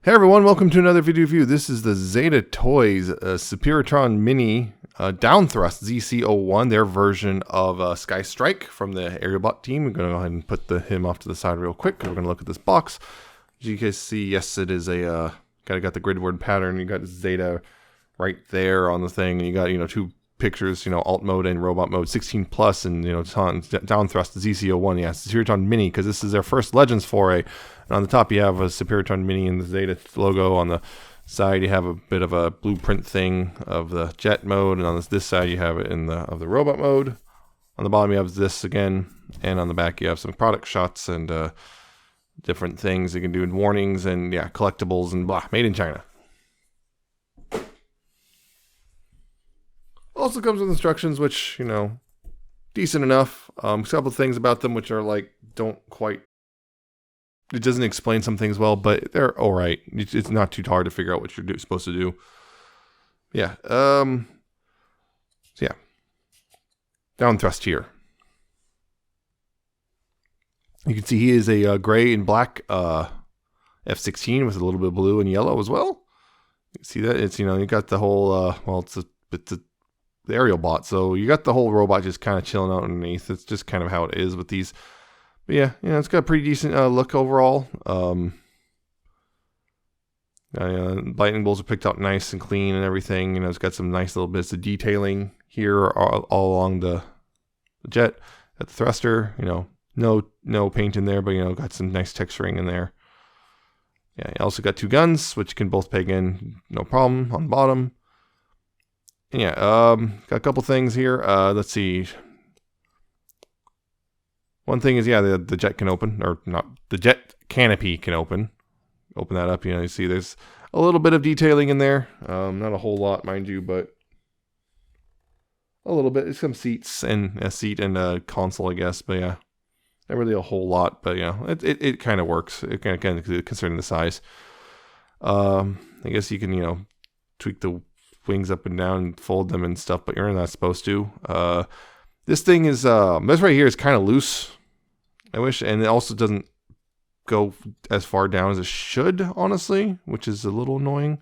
Hey everyone, welcome to another video review. This is the ZetaToys Superitron Mini Downthrust ZC01, their version of Sky Strike from the Aerialbot team. I'm going to go ahead and put him off to the side real quick. We're going to look at this box. As you guys see, yes, it is a got the grid word pattern. You got Zeta right there on the thing, and you got two pictures, alt mode and robot mode, 16 plus, and Downthrust the ZC01. Yeah, Superitron Mini, because this is their first Legends foray. And on the top you have a Superitron Mini and the Zeta logo. On the side you have a bit of a blueprint thing of the jet mode, and on this side you have it in the robot mode. On the bottom you have this again, and on the back you have some product shots and different things you can do in warnings and collectibles and blah, made in China. Also comes with instructions, which decent enough. A couple things about them which are don't quite. It doesn't explain some things well, but they're all right. It's not too hard to figure out what you're supposed to do. Yeah. Downthrust here. You can see he is a gray and black F-16 with a little bit of blue and yellow as well. You see that? It's you got the whole it's the Aerialbot, so you got the whole robot just kind of chilling out underneath. It's just kind of how it is with these. But yeah, it's got a pretty decent look overall. Lightning bolts are picked out nice and clean and everything. It's got some nice little bits of detailing here all along the jet. Got the thruster, no paint in there, but got some nice texturing in there. Yeah, you also got two guns, which can both peg in, no problem, on the bottom. And yeah, got a couple things here. Let's see. One thing is, the jet can open, or not, the jet canopy can open. Open that up, you see there's a little bit of detailing in there. Not a whole lot, mind you, but a little bit. Some seats and a seat and a console, I guess. But yeah, not really a whole lot, but it kind of works. It kind of concerning the size. I guess you can, tweak the wings up and down and fold them and stuff, but you're not supposed to. This thing is, this right here is kind of loose, I wish, and it also doesn't go as far down as it should, honestly, which is a little annoying.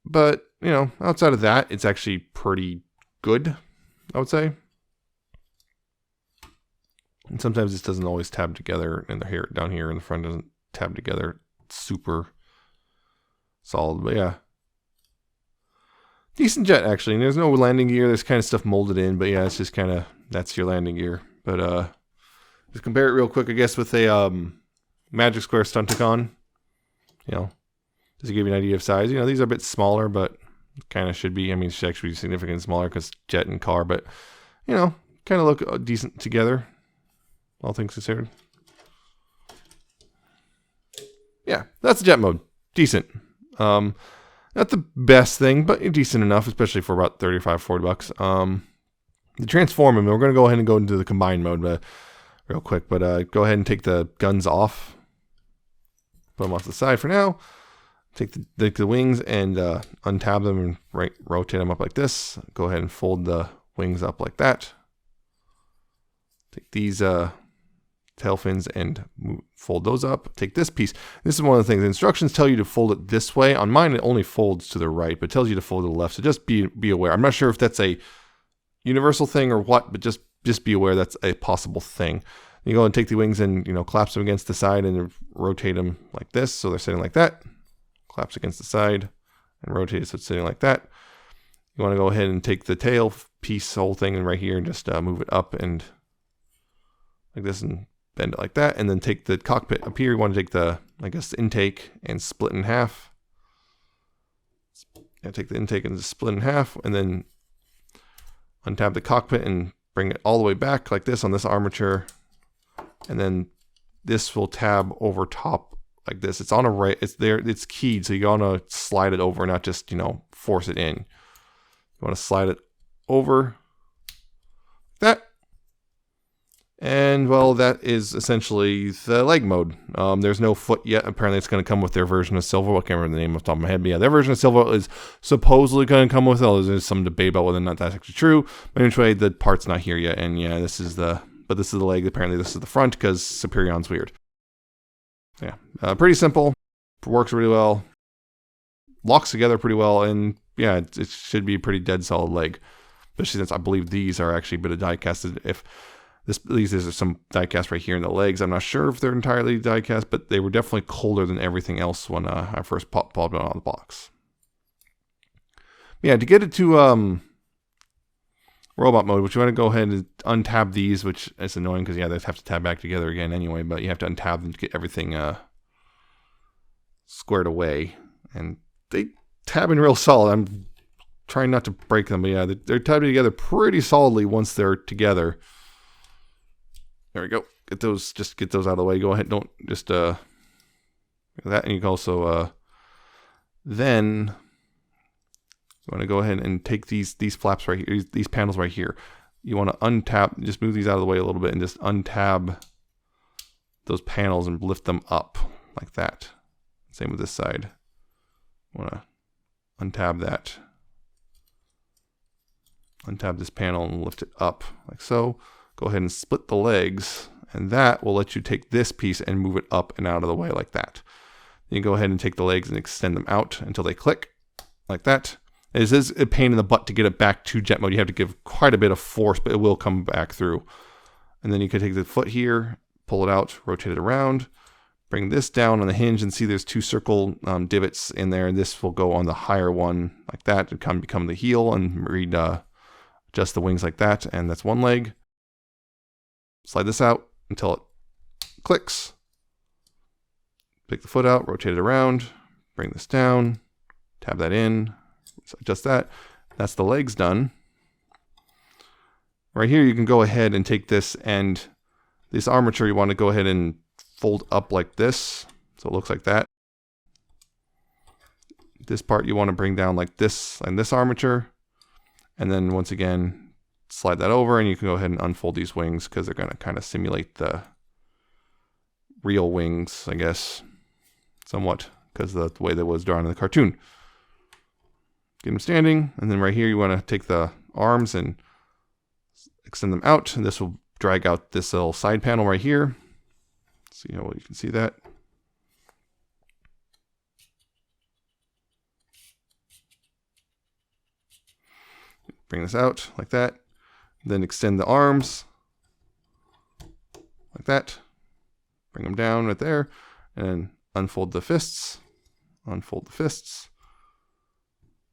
But, outside of that, it's actually pretty good, I would say. And sometimes this doesn't always tab together, and the hair down here in the front doesn't tab together super solid, but yeah. Decent jet, actually. And there's no landing gear. There's kind of stuff molded in, but yeah, it's just kind of, that's your landing gear. But just compare it real quick, I guess, with a Magic Square Stunticon. Just to give you an idea of size. These are a bit smaller, but kind of should be. It should actually be significantly smaller because jet and car, but, kind of look decent together, all things considered. Yeah, that's the jet mode. Decent. Not the best thing, but decent enough, especially for about $35-40. The transform him, we're going to go ahead and go into the combined mode real quick, but go ahead and take the guns off. Put them off to the side for now. Take the wings and untab them and rotate them up like this. Go ahead and fold the wings up like that. Take these tail fins and fold those up. Take this piece. This is one of the things. The instructions tell you to fold it this way. On mine, it only folds to the right, but it tells you to fold to the left. So just be aware. I'm not sure if that's a universal thing or what, but just be aware that's a possible thing. You go and take the wings and collapse them against the side and rotate them like this, so they're sitting like that. Collapse against the side and rotate it so it's sitting like that. You want to go ahead and take the tail piece, whole thing, and right here, and just move it up and like this and bend it like that, and then take the cockpit up here. You want to take the, the intake and split in half. Take the intake and just split in half, and then untab the cockpit and bring it all the way back like this on this armature, and then this will tab over top like this. It's on a right. It's there. It's keyed, so you want to slide it over, not just force it in. You want to slide it over like that. And, well, that is essentially the leg mode. There's no foot yet. Apparently, it's going to come with their version of Silver. I can't remember the name off the top of my head. But, yeah, their version of Silver is supposedly going to come with it. There's some debate about whether or not that's actually true. But anyway, the part's not here yet. And, yeah, this is the leg. Apparently, this is the front because Superion's weird. Yeah, pretty simple. works really well, locks together pretty well, and yeah, it should be a pretty dead solid leg. Especially since I believe these are actually a bit of die casted. If these are some die cast right here in the legs. I'm not sure if they're entirely die cast, but they were definitely colder than everything else when I first popped it out of the box. Yeah, to get it to robot mode, which you want to go ahead and untab these, which is annoying because yeah, they have to tab back together again anyway. But you have to untab them to get everything squared away, and they tab in real solid. I'm trying not to break them, but yeah, they're tabbed together pretty solidly once they're together. There we go. Get those out of the way. Go ahead. Don't just that. And you can also then you want to go ahead and take these flaps right here, these panels right here. You want to untap, just move these out of the way a little bit and just untab those panels and lift them up like that. Same with this side. You want to untab that. Untap this panel and lift it up like so. Go ahead and split the legs, and that will let you take this piece and move it up and out of the way like that. Then you go ahead and take the legs and extend them out until they click like that. It is a pain in the butt to get it back to jet mode. You have to give quite a bit of force, but it will come back through. And then you can take the foot here, pull it out, rotate it around, bring this down on the hinge, and see there's two circle divots in there. And this will go on the higher one like that and become the heel, and adjust the wings like that. And that's one leg. Slide this out until it clicks. Pick the foot out, rotate it around, bring this down, tab that in, adjust that. That's the legs done. Right here, you can go ahead and take this, and this armature you want to go ahead and fold up like this, so it looks like that. This part you want to bring down like this, and this armature, and then once again, slide that over, and you can go ahead and unfold these wings because they're going to kind of simulate the real wings, I guess, somewhat, because of the way that was drawn in the cartoon. Get them standing, and then right here you want to take the arms and extend them out, and this will drag out this little side panel right here. See how well you can see that. Bring this out like that. Then extend the arms like that. Bring them down right there. And then unfold the fists. Unfold the fists.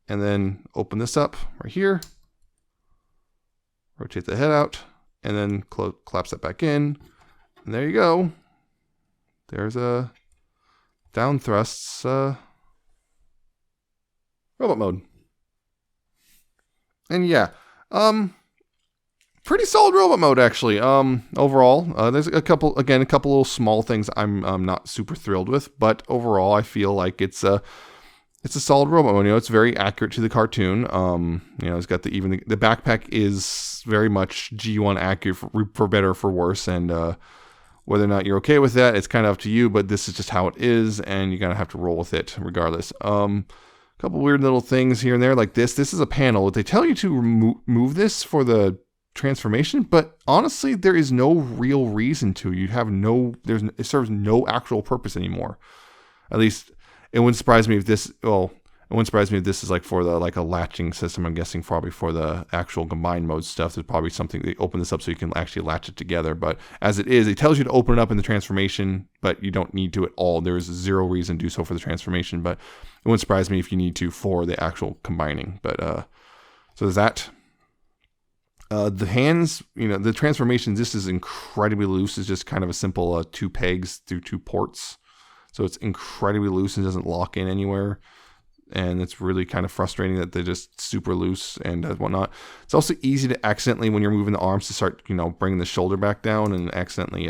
And then open this up right here. Rotate the head out. And then collapse that back in. And there you go. There's a Downthrust's robot mode. And yeah, pretty solid robot mode actually. Overall, there's a couple little small things I'm not super thrilled with, but overall I feel like it's a solid robot mode. You know, it's very accurate to the cartoon. You know, it's got the backpack is very much G1 accurate for better or for worse, and whether or not you're okay with that, it's kind of up to you. But this is just how it is, and you're gonna have to roll with it regardless. Couple weird little things here and there, like this. This is a panel. They tell you to move this for the transformation, but honestly, there is no real reason to. It serves no actual purpose anymore. At least, it wouldn't surprise me if this. Well, it wouldn't surprise me if this is like for a latching system. I'm guessing probably for the actual combined mode stuff. There's probably something they open this up so you can actually latch it together. But as it is, it tells you to open it up in the transformation, but you don't need to at all. There is zero reason to do so for the transformation, but it wouldn't surprise me if you need to for the actual combining. But so there's that. The hands, you know, the transformation, this is incredibly loose. It's just kind of a simple 2 pegs through 2 ports. So it's incredibly loose and doesn't lock in anywhere. And it's really kind of frustrating that they're just super loose and whatnot. It's also easy to accidentally, when you're moving the arms, to start, you know, bringing the shoulder back down and accidentally,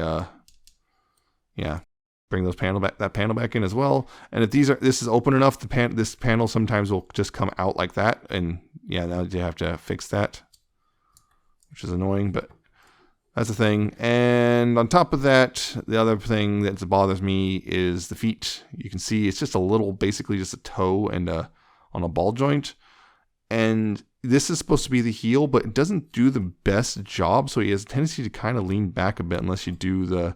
bring that panel back in as well. And if this is open enough, this panel sometimes will just come out like that. And yeah, now you have to fix that, which is annoying, but that's the thing. And on top of that, the other thing that bothers me is the feet. You can see it's just basically just a toe and on a ball joint. And this is supposed to be the heel, but it doesn't do the best job. So he has a tendency to kind of lean back a bit unless you do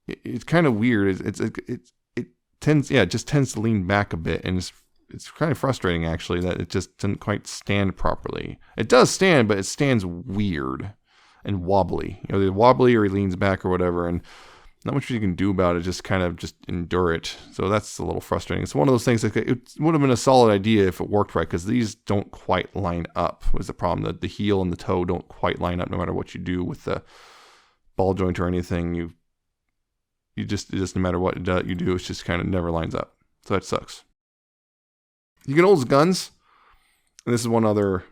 it's kind of weird. It just tends to lean back a bit, and it's kind of frustrating actually that it just doesn't quite stand properly. It does stand, but it stands weird and wobbly. You know, either wobbly or he leans back or whatever, and not much you can do about it. Just kind of just endure it. So that's a little frustrating. It's one of those things that it would have been a solid idea if it worked right, because these don't quite line up. Was the problem that the heel and the toe don't quite line up no matter what you do with the ball joint or anything. You just no matter what you do, it just kind of never lines up. So that sucks. You get old guns, and this is one other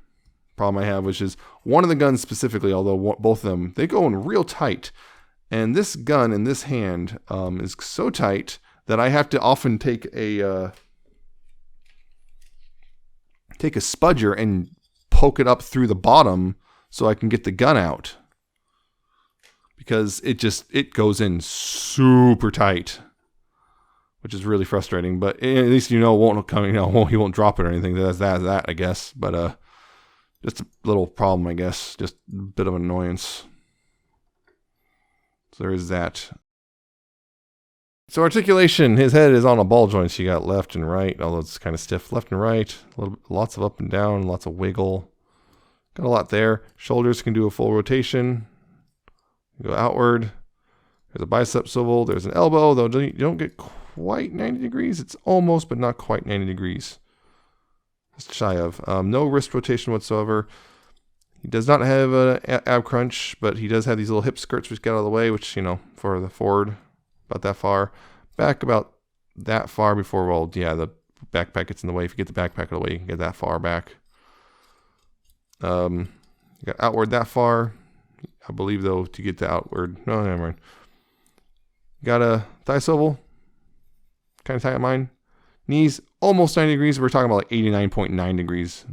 problem I have, which is one of the guns specifically, although both of them, they go in real tight. And this gun in this hand is so tight that I have to often take a spudger and poke it up through the bottom so I can get the gun out, because it goes in super tight, which is really frustrating. But at least he won't drop it or anything. That's that I guess. But just a little problem, I guess. Just a bit of an annoyance. So there is that. So articulation, his head is on a ball joint. So you got left and right, although it's kind of stiff. Left and right, lots of up and down, lots of wiggle. Got a lot there. Shoulders can do a full rotation. Go outward. There's a bicep swivel. There's an elbow, though you don't get quite 90 degrees. It's almost, but not quite 90 degrees. Just shy of. No wrist rotation whatsoever. He does not have an ab crunch, but he does have these little hip skirts which get out of the way, which, for the forward, about that far. Back about that far before, the backpack gets in the way. If you get the backpack out of the way, you can get that far back. You got outward that far. I believe, though, to get the outward. No, never mind. Got a thigh swivel. Kind of tight on mine. Knees almost 90 degrees. We're talking about like 89.9 degrees.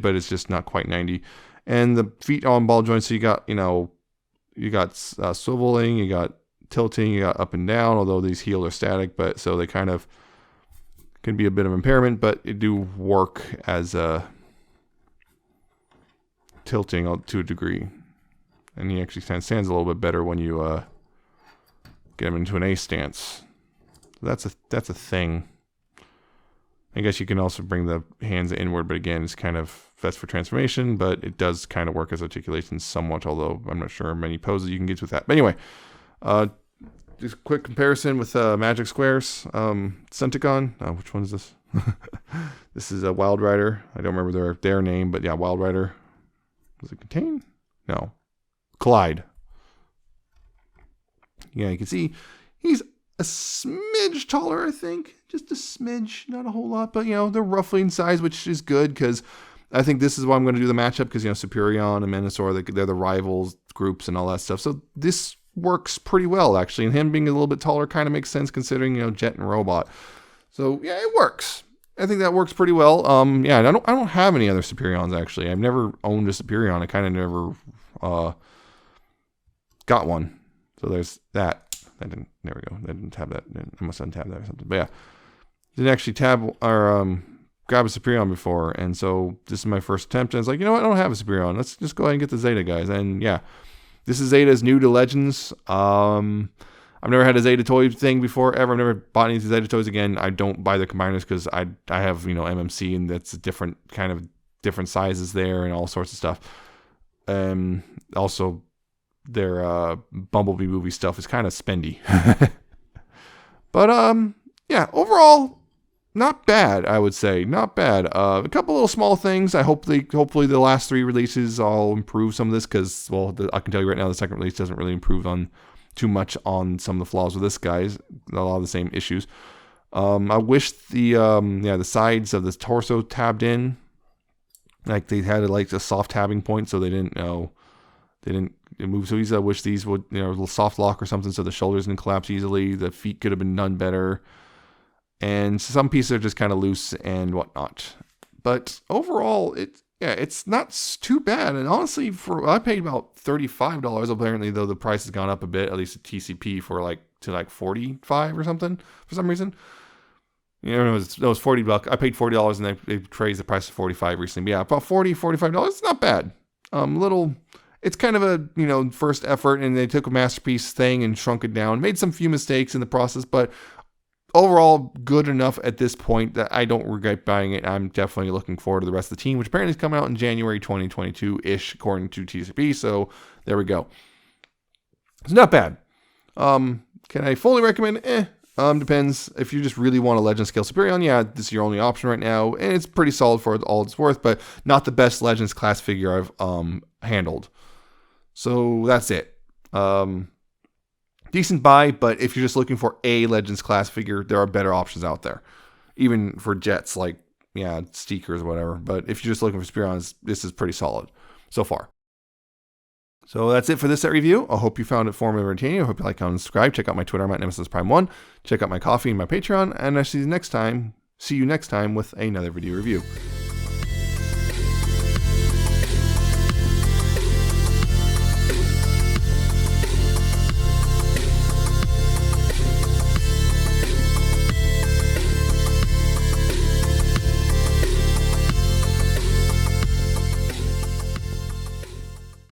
But it's just not quite 90. And the feet on ball joints, so you got swiveling, you got tilting, you got up and down, although these heels are static, but so they kind of can be a bit of impairment, but it do work as tilting to a degree. And he actually kind of stands a little bit better when you get him into an A stance. So that's a thing. I guess you can also bring the hands inward, but again, it's kind of, that's for transformation, but it does kind of work as articulation somewhat, although I'm not sure many poses you can get with that. But anyway, just a quick comparison with Magic Squares. Centicon, which one is this? This is a Wild Rider. I don't remember their name, but yeah, Wild Rider. Does it contain? No. Collide. Yeah, you can see he's a smidge taller, I think. Just a smidge, not a whole lot, but they're roughly in size, which is good, because I think this is why I'm going to do the matchup, because Superion and Menasor, they're the rivals groups and all that stuff. So this works pretty well, actually, and him being a little bit taller kind of makes sense, considering Jet and Robot. So yeah, it works. I think that works pretty well. Yeah, I don't have any other Superions, actually. I've never owned a Superion. I kind of never got one. So there's that. There we go. I didn't tab that. I must untab that or something. But yeah, didn't actually tab or grab a Superion before, and so this is my first attempt. And I was like, you know what? I don't have a Superion. Let's just go ahead and get the Zeta guys. And yeah, this is Zeta's new to Legends. I've never had a ZetaToy thing before ever. I've never bought any ZetaToys again. I don't buy the combiners because I have MMC, and that's different sizes there and all sorts of stuff. Also, their Bumblebee movie stuff is kind of spendy. But yeah, overall, not bad, I would say. Not bad. A couple little small things. Hopefully the last 3 releases all improve some of this, because, well, I can tell you right now, the second release doesn't really improve on too much on some of the flaws with this guy's. A lot of the same issues. I wish the sides of the torso tabbed in. Like they had like a soft tabbing point, so they didn't move so easy. I wish these would, a little soft lock or something, so the shoulders didn't collapse easily. The feet could have been done better. And some pieces are just kind of loose and whatnot. But overall, it's not too bad. And honestly, I paid about $35. Apparently, though, the price has gone up a bit, at least at TCP, to like 45 or something for some reason. It was $40. I paid $40, and they raised the price to 45 recently. But yeah, about $45. It's not bad. It's kind of a first effort, and they took a masterpiece thing and shrunk it down. Made some few mistakes in the process, but overall good enough at this point that I don't regret buying it. I'm definitely looking forward to the rest of the team, which apparently is coming out in January 2022-ish, according to TCP. So there we go. It's not bad. Can I fully recommend? Depends. If you just really want a Legend Scale Superion, yeah, this is your only option right now, and it's pretty solid for all it's worth, but not the best Legends class figure I've handled. So that's it. Decent buy, but if you're just looking for a Legends class figure, there are better options out there. Even for jets, like, yeah, Steakers or whatever. But if you're just looking for Superions, this is pretty solid so far. So that's it for this set review. I hope you found it informative and entertaining. I hope you like, comment, and subscribe. Check out my Twitter. I'm at Nemesis Prime 1. Check out my coffee and my Patreon. And I see you next time with another video review.